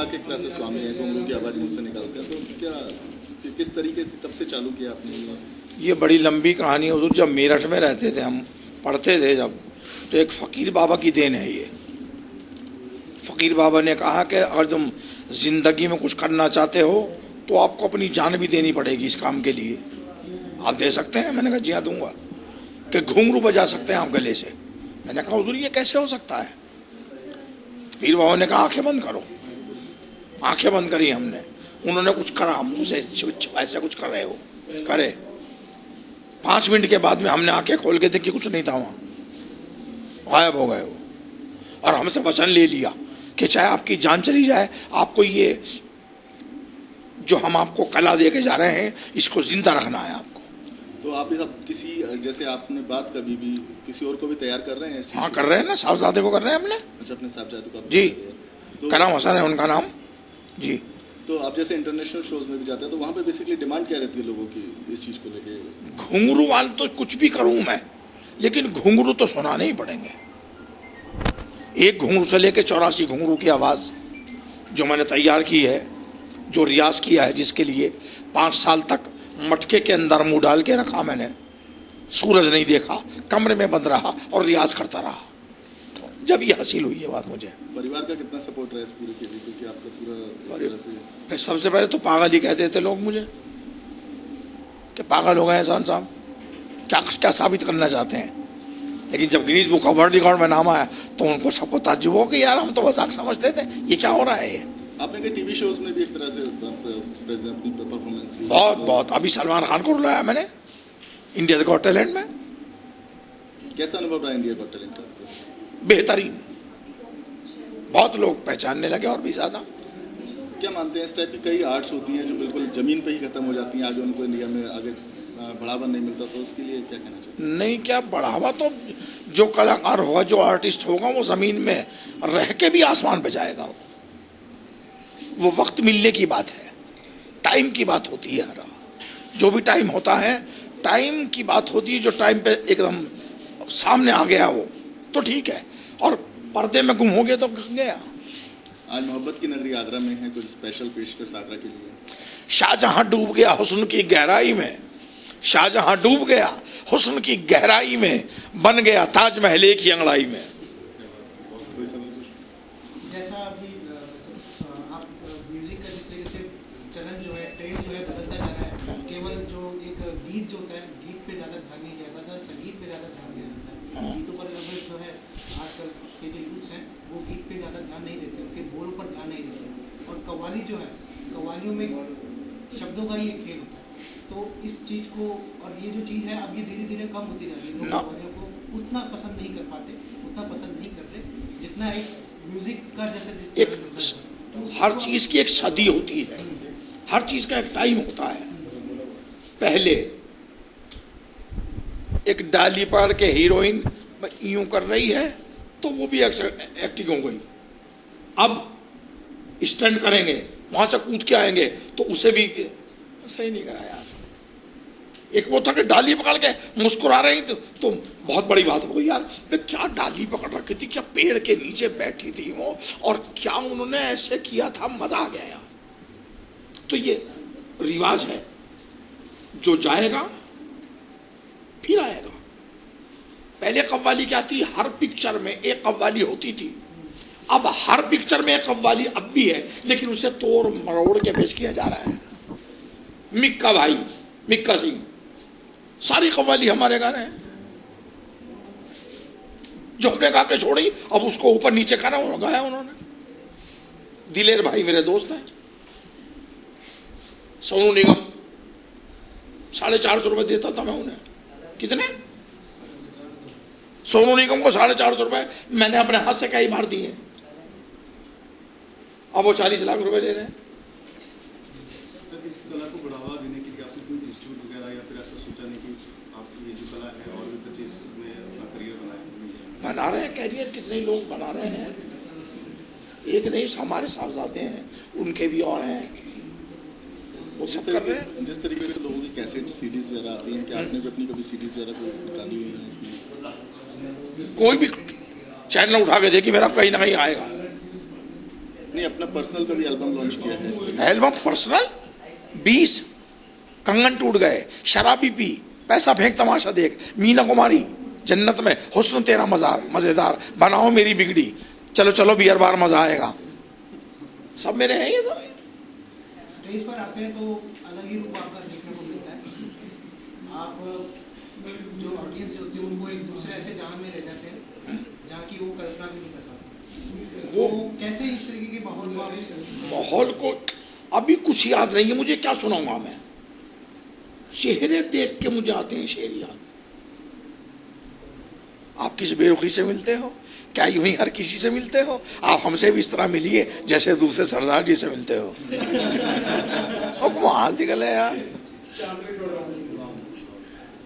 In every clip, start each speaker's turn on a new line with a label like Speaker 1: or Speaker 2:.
Speaker 1: के क्लासेस स्वामी है, घुंघरू की आवाज़ मुझसे निकालते हैं, तो क्या किस तरीके से कब से चालू किया आपने?
Speaker 2: ये बड़ी लंबी कहानी है हुजूर। जब मेरठ में रहते थे हम, पढ़ते थे जब, तो एक फ़कीर बाबा की देन है ये। फ़कीर बाबा ने कहा कि अगर तुम ज़िंदगी में कुछ करना चाहते हो तो आपको अपनी जान भी देनी पड़ेगी इस काम के लिए। आप दे सकते हैं? मैंने कहा जी हाँ दूंगा। कि घुंघरू बजा सकते हैं आप गले से? मैंने कहा हुजूर ये कैसे हो सकता है? पीर बाबा ने कहा आंखें बंद करो। आंखें बंद करी हमने, उन्होंने कुछ करा, मुँह से ऐसा कुछ कर रहे हो, करे। 5 मिनट के बाद में हमने आंखें खोल के देखी, कुछ नहीं था वहाँ, गायब हो गए वो। और हमसे वचन ले लिया कि चाहे आपकी जान चली जाए, आपको ये जो हम आपको कला दे के जा रहे हैं इसको जिंदा रखना है आपको।
Speaker 1: तो आप किसी, जैसे आपने बात कभी भी किसी और को भी तैयार कर रहे हैं?
Speaker 2: हाँ कर रहे हैं ना, साहबजादे को कर रहे हैं हमने।
Speaker 1: अच्छा, अपने साहबजादे को
Speaker 2: जी,
Speaker 1: तो
Speaker 2: करम हसन है उनका नाम जी।
Speaker 1: तो आप जैसे इंटरनेशनल शोज में भी जाते हैं तो वहाँ पे बेसिकली डिमांड क्या रहती है लोगों की इस चीज़ को लेके?
Speaker 2: घुंघरू वाले तो कुछ भी करूँ मैं, लेकिन घुंघरू तो सुनाने ही पड़ेंगे। एक घुंघरू से लेके 84 घुंघरू की आवाज़ जो मैंने तैयार की है, जो रियाज किया है, जिसके लिए 5 साल तक मटके के अंदर मुंह डाल के रखा मैंने, सूरज नहीं देखा, कमरे में बंद रहा और रियाज करता रहा। तो जब ये हासिल हुई है बात मुझे।
Speaker 1: परिवार का कितना सपोर्ट रहा है इस पूरे के लिए, क्योंकि आपका पूरा से...
Speaker 2: सबसे पहले तो पागल ही कहते थे लोग मुझे कि पागल हो गए एहसान साहब, क्या क्या साबित करना चाहते हैं। लेकिन जब Guinness book of world record में नाम आया तो उनको सबको ताज्जुब हो कि यार हम तो मजाक समझते थे, ये क्या हो रहा है। ये
Speaker 1: आपने कई टीवी शोज में भी एक तरह से अपनी परफॉर्मेंस दी?
Speaker 2: बहुत। अभी सलमान खान को रुलाया मैंने इंडिया गॉट टैलेंट में।
Speaker 1: कैसा अनुभव रहा इंडिया गॉट टैलेंट का?
Speaker 2: बेहतरीन, बहुत लोग पहचानने लगे और भी ज्यादा।
Speaker 1: क्या मानते हैं इस टाइप की कई आर्ट्स होती हैं जो बिल्कुल जमीन पे ही खत्म हो जाती हैं, आगे उनको इंडिया में आगे बढ़ावा नहीं मिलता, तो उसके लिए क्या कहना चाहते हैं?
Speaker 2: नहीं, क्या बढ़ावा, तो जो कलाकार होगा, जो आर्टिस्ट होगा, वो जमीन में रह के भी आसमान पे जाएगा। वो वक्त मिलने की बात है, टाइम की बात होती है। हर जो भी टाइम होता है, टाइम की बात होती है। जो टाइम पे एकदम सामने आ गया वो तो ठीक है, और पर्दे में गुम हो गया तो गया।
Speaker 1: आज मोहब्बत की नगरी आगरा में है, कुछ स्पेशल पेशकश आगरा के लिए?
Speaker 2: शाहजहां डूब गया हुस्न की गहराई में, शाहजहां डूब गया हुस्न की गहराई में, बन गया ताजमहल एक ही अंगड़ाई में।
Speaker 3: जैसा अभी आप म्यूजिक का जिस तरीके से चलन जो है, ट्रेंड जो है बदलता जा रहा है, केवल जो एक गीत जो होता है, गीत पे ज़्यादा ध्यान नहीं दिया जाता, संगीत पे ज़्यादा ध्यान दिया जाता है। गीतों पर जो है आजकल के जो यूथ हैं वो गीत पे ज़्यादा ध्यान नहीं देते, उनके बोल पर ध्यान नहीं देते। और कव्वाली जो है, कव्वालियों में शब्दों का ही एक खेल होता है। तो इस चीज़ को, और ये जो चीज़ है अब ये धीरे धीरे कम होती जा रही है। लोग कव्वालियों को उतना पसंद नहीं कर पाते, उतना पसंद नहीं कर रहे जितना एक म्यूजिक का जैसे
Speaker 2: एक हर चीज की एक सदी होती है, हर चीज का एक टाइम होता है। पहले एक डाली पकड़ के हीरोइन यूं कर रही है तो वो भी एक्टिंग हो गई। अब स्टंट करेंगे, वहां से कूद के आएंगे तो उसे भी सही नहीं करा यार। एक वो था कि डाली पकड़ के मुस्कुरा रही तो बहुत बड़ी बात हो गई यार। क्या डाली पकड़ रखी थी, क्या पेड़ के नीचे बैठी थी वो, और क्या उन्होंने ऐसे किया था, मजा आ गया यार। तो ये रिवाज है, जो जाएगा फिर आएगा। पहले कव्वाली क्या थी, हर पिक्चर में एक कव्वाली होती थी। अब हर पिक्चर में एक कव्वाली अब भी है, लेकिन उसे तोड़ मरोड़ के पेश किया जा रहा है। मिक्का भाई, मिक्का सिंह, सारी कव्वाली हमारे गाने हैं। जो हमने गा के छोड़ी, अब उसको ऊपर नीचे गाया उन्होंने। दिलेर भाई मेरे दोस्त हैं। सोनू निगम 450 रुपए देता था मैं उन्हें। कितने? सोनू निगम को 450 रुपए मैंने अपने हाथ से कई बार दिए। अब वो 40 लाख रुपए ले रहे हैं।
Speaker 4: इस कला को बढ़ावा देने के लिए आपने कोई इंस्टीट्यूट वगैरह या फिर ऐसा सोचा नहीं कि आप ये जो कला है और भी चीज में अपना करियर
Speaker 2: बना रहे हैं? कैरियर कितने लोग बना रहे हैं, एक नहीं, हमारे साहबजादे हैं, उनके भी और हैं, वो सब कर रहे हैं।
Speaker 1: जिस तरीके से लोगों की कैसेट सीडीज वगैरह आती हैं, क्या आपने भी अपनी कभी सीडीज वगैरह को निकाली हुई है इसमें?
Speaker 2: कोई भी चैनल उठा के देखिए, मेरा कहीं ना कहीं आएगा।
Speaker 1: नहीं, अपना पर्सनल का भी एल्बम लॉन्च किया है इसमें।
Speaker 2: एल्बम पर्सनल 20 कंगन टूट गए, शराबी पी, पैसा फेंक तमाशा देख, मीना कुमारी जन्नत में, हुस्न तेरा मजेदार, बनाओ मेरी बिगड़ी, चलो चलो बियर बार मजा आएगा, सब मेरे हैं ये सब।
Speaker 3: स्टेज पर आते हैं तो अलग ही रूप आपका देखने को मिलता है। आप जो ऑडियंस जो होती है उनको एक दूसरे ऐसे जहां में ले जाते हैं जहाँ की वो कल्पना भी नहीं कर पाते। वो कैसे इस तरीके के माहौल को
Speaker 2: माहौल को अभी कुछ याद नहीं है मुझे, क्या सुनाऊंगा मैं, चेहरे देख के मुझे आते हैं शेर याद। आप किसी बेरुखी से मिलते हो क्या? यूं ही हर किसी से मिलते हो? आप हमसे भी इस तरह मिलिए जैसे दूसरे सरदार जी से मिलते हो। कमाल निकल है यार।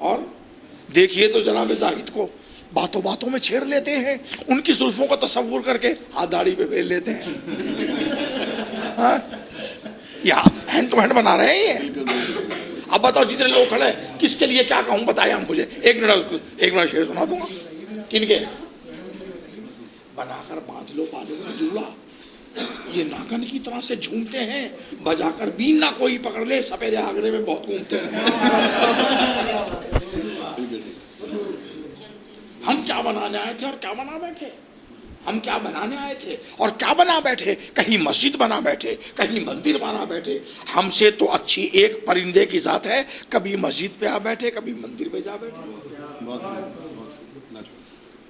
Speaker 2: और देखिए तो जनाब जाहिद को बातों बातों में छेड़ लेते हैं, उनकी जुल्फों का तस्वुर करके हाथ दाढ़ी पे फेर लेते हैं। हाँ? या हैंड टू हैंड बना रहे हैं ये। अब बताओ जितने लोग खड़े हैं किसके लिए क्या कहूं, बताया हम मुझे। एक मिनट शेर सुना दूंगा। किनके? बनाकर बांध लो बालों में जूड़ा, ये नागन की तरह से झूमते हैं, बजाकर बीन ना कोई पकड़ ले, सपेरे आगरे में बहुत घूमते हैं। हम क्या बनाने आए थे और क्या बना बैठे? हम क्या बनाने आए थे और क्या बना बैठे? कहीं मस्जिद बना बैठे, कहीं मंदिर बना बैठे। हमसे तो अच्छी एक परिंदे की जात है, कभी मस्जिद पे आ बैठे, कभी मंदिर पे जा बैठे।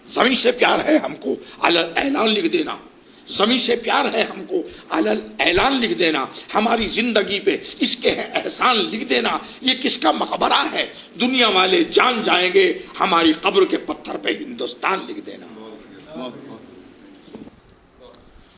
Speaker 2: ज़मीं से प्यार है हमको, अलल ऐलान लिख देना। ज़मीं से प्यार है हमको, अलल ऐलान लिख देना। हमारी जिंदगी पे इसके है एहसान लिख देना। ये किसका मकबरा है, दुनिया वाले जान जाएंगे, हमारी कब्र के पत्थर पे हिंदुस्तान लिख देना।